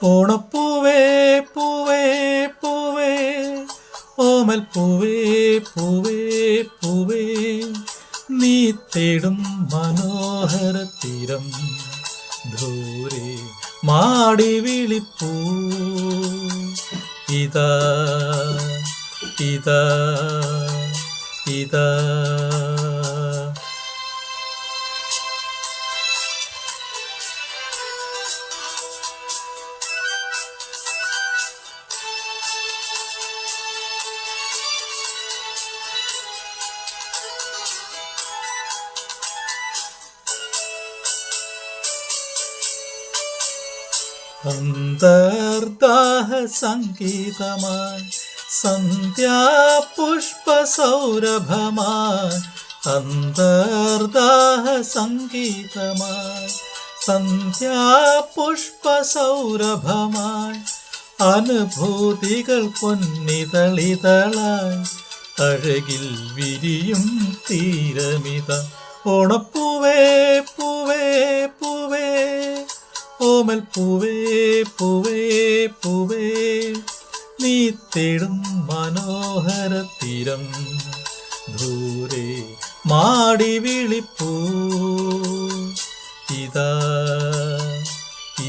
ഓണപ്പൂവേ പൂവേ പൂവേ ഓമൽ പൂവേ പൂവേ പൂവേ നീ തേടും മനോഹര തീരം ദൂരെ മാടി വിളിപ്പൂ ഇതാ ഇതാ ഇതാ. അന്തർദാഹ സംഗീതമായി സന്ധ്യാപുഷ്പസൗരഭമായി അന്തർദാഹ സംഗീതമായി സന്ധ്യാപുഷ്പസൗരഭമായി അനുഭൂതികൾ പൊന്നിതളിതളായി അഴകിൽ വിരിയും തീരമിത. ഓണപ്പൂവേ പൂവേ പൂവേ ഓമൽ പൂവേ പൂവേ പൂവേ നീ തേടും മനോഹര തീരം ദൂരെ മാടി വിളിപ്പൂ ഇതാ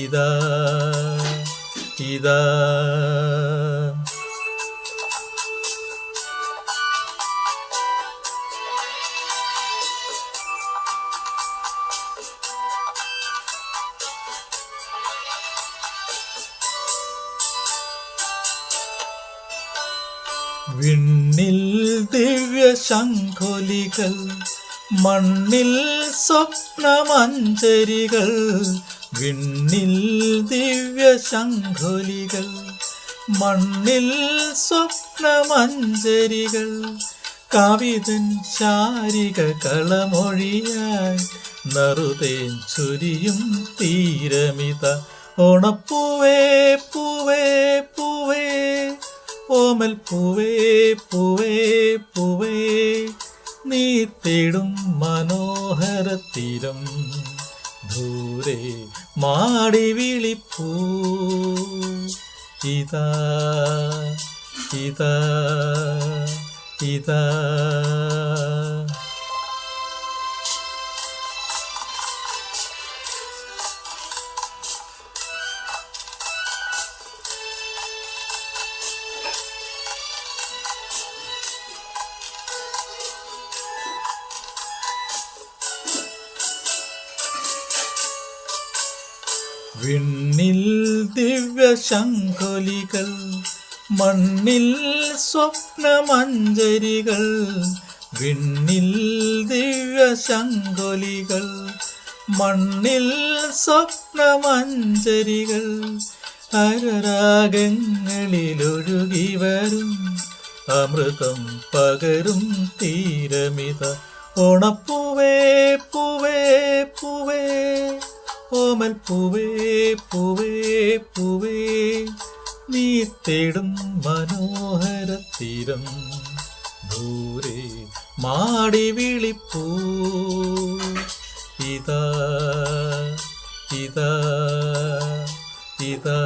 ഇതാ ഇതാ. വിണ്ണിൽ ദിവ്യ ശംഖുലികൾ മണ്ണിൽ സ്വപ്നമഞ്ജരികൾ വിണ്ണിൽ ദിവ്യ ശംഖുലികൾ മണ്ണിൽ സ്വപ്നമഞ്ജരികൾ കവിതൻ ചാരിക കളമൊഴിയായി നറുതേൻ ചുരിയും തീരമിത. ഓണപ്പൂവേ പൂവേ പൂവേ ഓമൽ പൂവേ പൂവേ പൂവേ നീ തേടും മനോഹര തീരം ദൂരെ മാടി വിളിപ്പൂ ഇതാ ഇതാ ഇതാ. വിണ്ണിൽ ദിവ്യ ശംഖുലികൾ മണ്ണിൽ സ്വപ്നമഞ്ജരികൾ വിണ്ണിൽ ദിവ്യ ശംഖുലികൾ മണ്ണിൽ സ്വപ്നമഞ്ജരികൾ അരരാഗങ്ങളിലൊഴുകി വരും അമൃതം പകരും തീരമിത. ഓണപ്പൂവേ പൂവേ പൂവേ ഓമൽ പൂവേ പൂവേ പൂവേ നീ തേടും മനോഹര തീരം ദൂരെ മാടി വിളിപ്പൂ ഇതാ ഇതാ ഇതാ.